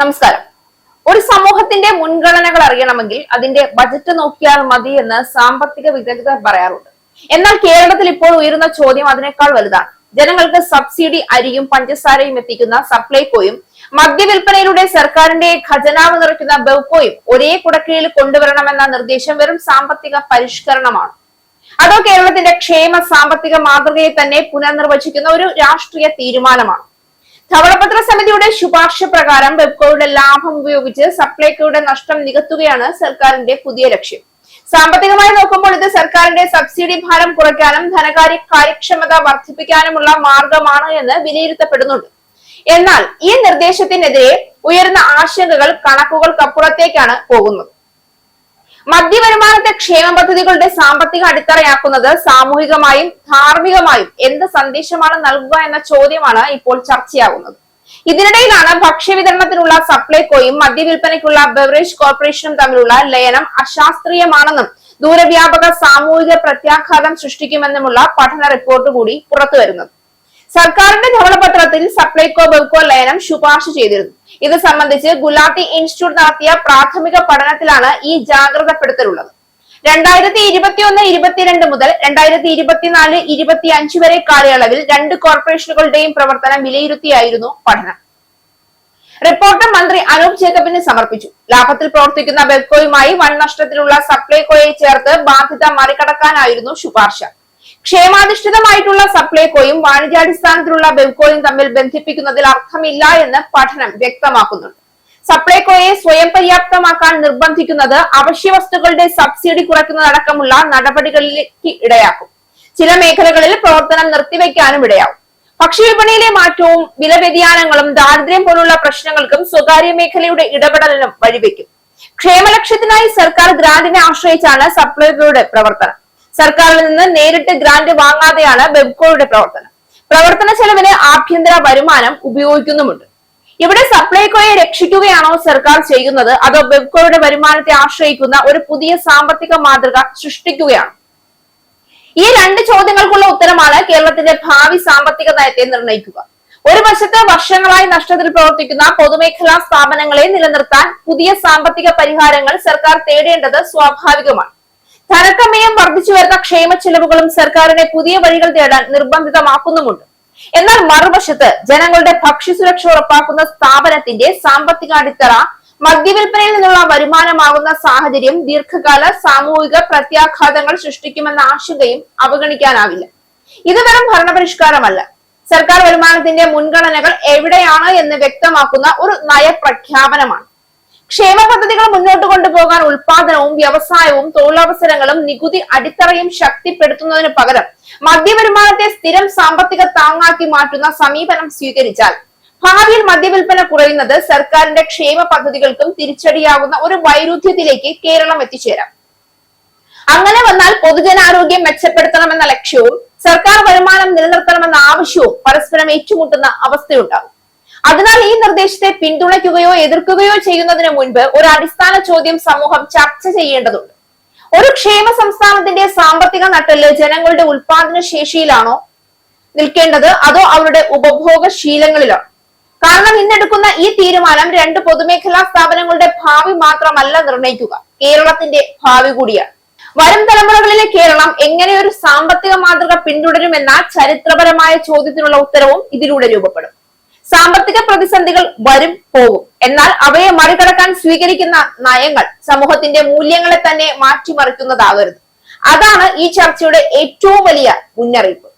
നമസ്കാരം. ഒരു സമൂഹത്തിന്റെ മുൻഗണനകൾ അറിയണമെങ്കിൽ അതിന്റെ ബജറ്റ് നോക്കിയാൽ മതി എന്ന് സാമ്പത്തിക വിദഗ്ധർ പറയാറുണ്ട്. എന്നാൽ കേരളത്തിൽ ഇപ്പോൾ ഉയരുന്ന ചോദ്യം അതിനേക്കാൾ വലുതാണ്. ജനങ്ങൾക്ക് സബ്സിഡി അരിയും പഞ്ചസാരയും എത്തിക്കുന്ന സപ്ലൈകോയും മദ്യവിൽപ്പനയിലൂടെ സർക്കാരിന്റെ ഖജനാവ് നിറയ്ക്കുന്ന ബെവ്കോയും ഒരേ കുടക്കീഴിൽ കൊണ്ടുവരണമെന്ന നിർദ്ദേശം വെറും സാമ്പത്തിക പരിഷ്കരണമാണ്. അതോ കേരളത്തിന്റെ ക്ഷേമ സാമ്പത്തിക മാതൃകയെ തന്നെ പുനർനിർവചിക്കുന്ന ഒരു രാഷ്ട്രീയ തീരുമാനമാണ്? ധവളപത്ര സമിതിയുടെ ശുപാർശ പ്രകാരം ബെവ്കോയുടെ ലാഭം ഉപയോഗിച്ച് സപ്ലൈകോയുടെ നഷ്ടം നികത്തുകയാണ് സർക്കാരിന്റെ പുതിയ ലക്ഷ്യം. സാമ്പത്തികമായി നോക്കുമ്പോൾ ഇത് സർക്കാരിന്റെ സബ്സിഡി ഭാരം കുറയ്ക്കാനും ധനകാര്യ കാര്യക്ഷമത വർദ്ധിപ്പിക്കാനുമുള്ള മാർഗമാണ് എന്ന് വിലയിരുത്തപ്പെടുന്നുണ്ട്. എന്നാൽ ഈ നിർദ്ദേശത്തിനെതിരെ ഉയർന്ന ആശങ്കകൾ കണക്കുകൾക്കപ്പുറത്തേക്കാണ് പോകുന്നത്. മദ്യവരുമാനത്തെ ക്ഷേമ പദ്ധതികളുടെ സാമ്പത്തിക അടിത്തറയാക്കുന്നത് സാമൂഹികമായും ധാർമ്മികമായും എന്ത് സന്ദേശമാണ് നൽകുക എന്ന ചോദ്യമാണ് ഇപ്പോൾ ചർച്ചയാകുന്നത്. ഇതിനിടയിലാണ് ഭക്ഷ്യവിതരണത്തിനുള്ള സപ്ലൈകോയും മദ്യവിൽപ്പനയ്ക്കുള്ള ബെവറേജ് കോർപ്പറേഷനും തമ്മിലുള്ള ലയനം അശാസ്ത്രീയമാണെന്നും ദൂരവ്യാപക സാമൂഹിക പ്രത്യാഘാതം സൃഷ്ടിക്കുമെന്നുമുള്ള പഠന റിപ്പോർട്ട് കൂടി പുറത്തുവരുന്നത്. സർക്കാരിന്റെ ധവളപത്രത്തിൽ സപ്ലൈകോ ബെവ്കോ ലയനം ശുപാർശ ചെയ്തിരുന്നു. ഇത് സംബന്ധിച്ച് ഗുലാത്തി ഇൻസ്റ്റിറ്റ്യൂട്ട് നടത്തിയ പ്രാഥമിക പഠനത്തിലാണ് ഈ ജാഗ്രതപ്പെടുത്തലുള്ളത്. 2021-22 മുതൽ 2024-25 വരെ കാലയളവിൽ രണ്ട് കോർപ്പറേഷനുകളുടെയും പ്രവർത്തനം വിലയിരുത്തിയായിരുന്നു പഠനം. റിപ്പോർട്ട് മന്ത്രി അനൂപ് ജേക്കബിന് സമർപ്പിച്ചു. ലാഭത്തിൽ പ്രവർത്തിക്കുന്ന ബെവ്കോയുമായി വൻ നഷ്ടത്തിലുള്ള സപ്ലൈകോയെ ചേർത്ത് ബാധ്യത മറികടക്കാനായിരുന്നു ശുപാർശ. ക്ഷേമാധിഷ്ഠിതമായിട്ടുള്ള സപ്ലൈകോയും വാണിജ്യാടിസ്ഥാനത്തിലുള്ള ബെവ്കോയും തമ്മിൽ ബന്ധിപ്പിക്കുന്നതിൽ അർത്ഥമില്ല എന്ന് പഠനം വ്യക്തമാക്കുന്നുണ്ട്. സപ്ലൈകോയെ സ്വയം പര്യാപ്തമാക്കാൻ നിർബന്ധിക്കുന്നത് അവശ്യ വസ്തുക്കളുടെ സബ്സിഡി കുറയ്ക്കുന്നതടക്കമുള്ള നടപടികളിലേക്ക് ഇടയാക്കും. ചില മേഖലകളിൽ പ്രവർത്തനം നിർത്തിവെക്കാനും ഇടയാവും. ഭക്ഷ്യവിപണിയിലെ മാറ്റവും വില വ്യതിയാനങ്ങളും ദാരിദ്ര്യം പോലുള്ള പ്രശ്നങ്ങൾക്കും സ്വകാര്യ മേഖലയുടെ ഇടപെടലിനും വഴിവെക്കും. ക്ഷേമലക്ഷ്യത്തിനായി സർക്കാർ ഗ്രാന്റിനെ ആശ്രയിച്ചാണ് സപ്ലൈകോയുടെ പ്രവർത്തനം. സർക്കാരിൽ നിന്ന് നേരിട്ട് ഗ്രാന്റ് വാങ്ങാതെയാണ് ബെവ്കോയുടെ പ്രവർത്തനം. പ്രവർത്തന ചെലവിന് ആഭ്യന്തര വരുമാനം ഉപയോഗിക്കുന്നുമുണ്ട്. ഇവിടെ സപ്ലൈകോയെ രക്ഷിക്കുകയാണോ സർക്കാർ ചെയ്യുന്നത്, അതോ ബെവ്കോയുടെ വരുമാനത്തെ ആശ്രയിക്കുന്ന ഒരു പുതിയ സാമ്പത്തിക മാതൃക സൃഷ്ടിക്കുകയാണോ? ഈ രണ്ട് ചോദ്യങ്ങൾക്കുള്ള ഉത്തരമാണ് കേരളത്തിന്റെ ഭാവി സാമ്പത്തിക നയത്തെ നിർണ്ണയിക്കുക. ഒരു വശത്ത് വർഷങ്ങളായി നഷ്ടത്തിൽ പ്രവർത്തിക്കുന്ന പൊതുമേഖലാ സ്ഥാപനങ്ങളെ നിലനിർത്താൻ പുതിയ സാമ്പത്തിക പരിഹാരങ്ങൾ സർക്കാർ തേടേണ്ടത് സ്വാഭാവികമാണ്. ധനക്കമ്മയം വർദ്ധിച്ചു വരുന്ന ക്ഷേമ ചെലവുകളും സർക്കാരിനെ പുതിയ വഴികൾ തേടാൻ നിർബന്ധിതമാക്കുന്നുമുണ്ട്. എന്നാൽ മറുവശത്ത് ജനങ്ങളുടെ ഭക്ഷ്യസുരക്ഷ ഉറപ്പാക്കുന്ന സ്ഥാപനത്തിന്റെ സാമ്പത്തിക അടിത്തറ മദ്യവിൽപ്പനയിൽ നിന്നുള്ള വരുമാനമാകുന്ന സാഹചര്യം ദീർഘകാല സാമൂഹിക പ്രത്യാഘാതങ്ങൾ സൃഷ്ടിക്കുമെന്ന ആശങ്കയും അവഗണിക്കാനാവില്ല. ഇത് വെറും ഭരണപരിഷ്കാരമല്ല, സർക്കാർ വരുമാനത്തിന്റെ മുൻഗണനകൾ എവിടെയാണ് എന്ന് വ്യക്തമാക്കുന്ന ഒരു നയപ്രഖ്യാപനമാണ്. ക്ഷേമ പദ്ധതികൾ മുന്നോട്ട് കൊണ്ടുപോകാൻ ഉൽപാദനവും വ്യവസായവും തൊഴിലവസരങ്ങളും നികുതി അടിത്തറയും ശക്തിപ്പെടുത്തുന്നതിന് പകരം മദ്യവരുമാനത്തെ സ്ഥിരം സാമ്പത്തിക താങ്ങാക്കി മാറ്റുന്ന സമീപനം സ്വീകരിച്ചാൽ ഭാവിയിൽ മദ്യവിൽപ്പന കുറയുന്നത് സർക്കാരിന്റെ ക്ഷേമ പദ്ധതികൾക്കും തിരിച്ചടിയാകുന്ന ഒരു വൈരുദ്ധ്യത്തിലേക്ക് കേരളം എത്തിച്ചേരാം. അങ്ങനെ വന്നാൽ പൊതുജനാരോഗ്യം മെച്ചപ്പെടുത്തണമെന്ന ലക്ഷ്യവും സർക്കാർ വരുമാനം നിലനിർത്തണമെന്ന ആവശ്യവും പരസ്പരം ഏറ്റുമുട്ടുന്ന അവസ്ഥയുണ്ടാകും. അതിനാൽ ഈ നിർദ്ദേശത്തെ പിന്തുണയ്ക്കുകയോ എതിർക്കുകയോ ചെയ്യുന്നതിന് മുൻപ് ഒരു അടിസ്ഥാന ചോദ്യം സമൂഹം ചർച്ച ചെയ്യേണ്ടതുണ്ട്. ഒരു ക്ഷേമ സംസ്ഥാനത്തിന്റെ സാമ്പത്തിക നട്ടെല്ല് ജനങ്ങളുടെ ഉൽപാദന ശേഷിയിലാണോ നിൽക്കേണ്ടത്, അതോ അവരുടെ ഉപഭോഗ ശീലങ്ങളിലാണോ? കാരണം ഇന്നെടുക്കുന്ന ഈ തീരുമാനം രണ്ട് പൊതുമേഖലാ സ്ഥാപനങ്ങളുടെ ഭാവി മാത്രമല്ല നിർണ്ണയിക്കുക, കേരളത്തിന്റെ ഭാവി കൂടിയാണ്. വരും തലമുറകളിലെ കേരളം എങ്ങനെ ഒരു സാമ്പത്തിക മാതൃക പിന്തുടരുമെന്ന ചരിത്രപരമായ ചോദ്യത്തിനുള്ള ഉത്തരവും ഇതിലൂടെ രൂപപ്പെടും. സാമ്പത്തിക പ്രതിസന്ധികൾ വരും പോകും. എന്നാൽ അവയെ മറികടക്കാൻ സ്വീകരിക്കുന്ന നയങ്ങൾ സമൂഹത്തിന്റെ മൂല്യങ്ങളെ തന്നെ മാറ്റിമറിക്കുന്നതാകരുത്. അതാണ് ഈ ചർച്ചയുടെ ഏറ്റവും വലിയ മുന്നറിയിപ്പ്.